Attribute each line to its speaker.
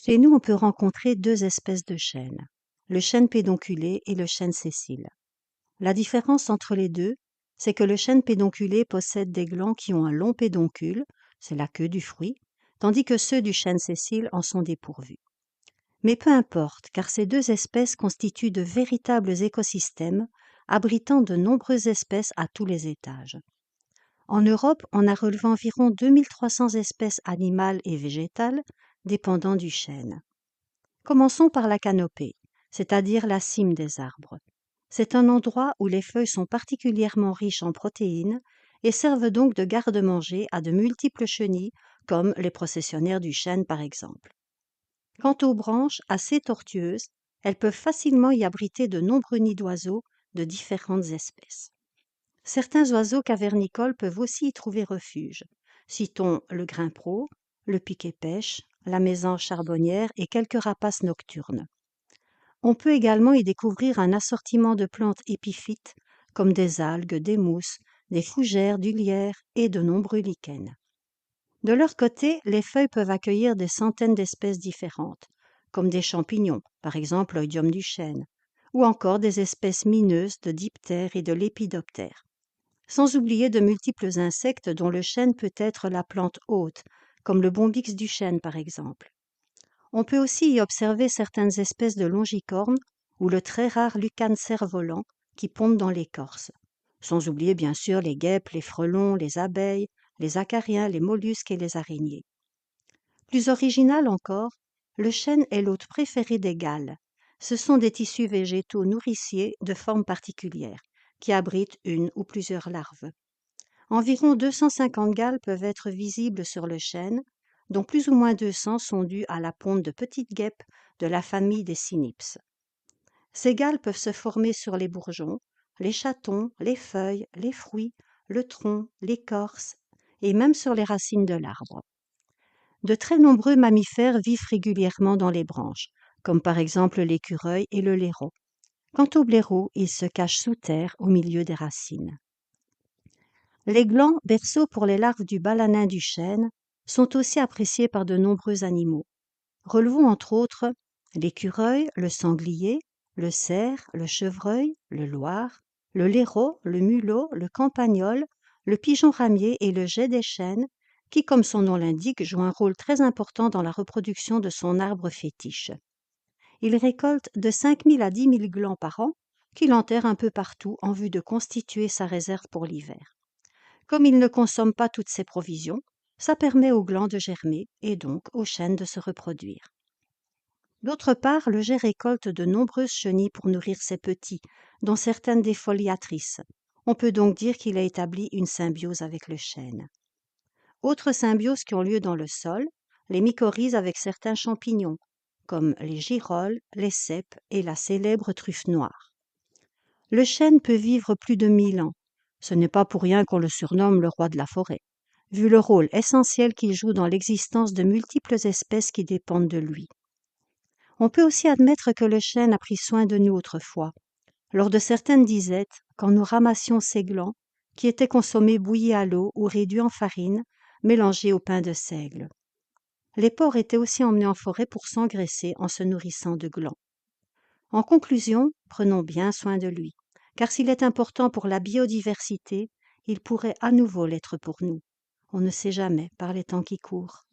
Speaker 1: Chez nous, on peut rencontrer deux espèces de chênes, le chêne pédonculé et le chêne sessile. La différence entre les deux, c'est que le chêne pédonculé possède des glands qui ont un long pédoncule, c'est la queue du fruit, tandis que ceux du chêne sessile en sont dépourvus. Mais peu importe, car ces deux espèces constituent de véritables écosystèmes, abritant de nombreuses espèces à tous les étages. En Europe, on a relevé environ 2300 espèces animales et végétales dépendant du chêne. Commençons par la canopée, c'est-à-dire la cime des arbres. C'est un endroit où les feuilles sont particulièrement riches en protéines et servent donc de garde-manger à de multiples chenilles, comme les processionnaires du chêne par exemple. Quant aux branches, assez tortueuses, elles peuvent facilement y abriter de nombreux nids d'oiseaux de différentes espèces. Certains oiseaux cavernicoles peuvent aussi y trouver refuge. Citons le grimpero, le piquet-pêche, la mésange charbonnière et quelques rapaces nocturnes. On peut également y découvrir un assortiment de plantes épiphytes comme des algues, des mousses, des fougères, du lierre et de nombreux lichens. De leur côté, les feuilles peuvent accueillir des centaines d'espèces différentes, comme des champignons, par exemple l'oïdium du chêne, ou encore des espèces mineuses de diptères et de lépidoptères. Sans oublier de multiples insectes dont le chêne peut être la plante hôte, comme le bombix du chêne par exemple. On peut aussi y observer certaines espèces de longicornes ou le très rare lucane cerf-volant qui pondent dans l'écorce. Sans oublier bien sûr les guêpes, les frelons, les abeilles, les acariens, les mollusques et les araignées. Plus original encore, le chêne est l'hôte préféré des Galles. Ce sont des tissus végétaux nourriciers de forme particulière, qui abritent une ou plusieurs larves. Environ 250 galles peuvent être visibles sur le chêne, dont plus ou moins 200 sont dues à la ponte de petites guêpes de la famille des cynips. Ces galles peuvent se former sur les bourgeons, les chatons, les feuilles, les fruits, le tronc, l'écorce et même sur les racines de l'arbre. De très nombreux mammifères vivent régulièrement dans les branches, comme par exemple l'écureuil et le laireau. Quant au blaireau, il se cache sous terre au milieu des racines. Les glands, berceaux pour les larves du balanin du chêne, sont aussi appréciés par de nombreux animaux. Relevons entre autres l'écureuil, le sanglier, le cerf, le chevreuil, le loir, le laireau, le mulot, le campagnol, le pigeon ramier et le geai des chênes, qui, comme son nom l'indique, joue un rôle très important dans la reproduction de son arbre fétiche. Il récolte de 5 000 à 10 000 glands par an, qu'il enterre un peu partout en vue de constituer sa réserve pour l'hiver. Comme il ne consomme pas toutes ses provisions, ça permet aux glands de germer et donc aux chênes de se reproduire. D'autre part, le geai récolte de nombreuses chenilles pour nourrir ses petits, dont certaines défoliatrices. On peut donc dire qu'il a établi une symbiose avec le chêne. Autres symbioses qui ont lieu dans le sol, les mycorhizes avec certains champignons, comme les girolles, les cèpes et la célèbre truffe noire. Le chêne peut vivre plus de 1000 ans. Ce n'est pas pour rien qu'on le surnomme le roi de la forêt, vu le rôle essentiel qu'il joue dans l'existence de multiples espèces qui dépendent de lui. On peut aussi admettre que le chêne a pris soin de nous autrefois, lors de certaines disettes, quand nous ramassions ces glands, qui étaient consommés bouillis à l'eau ou réduits en farine, mélangés au pain de seigle. Les porcs étaient aussi emmenés en forêt pour s'engraisser en se nourrissant de glands. En conclusion, prenons bien soin de lui, car s'il est important pour la biodiversité, il pourrait à nouveau l'être pour nous. On ne sait jamais par les temps qui courent.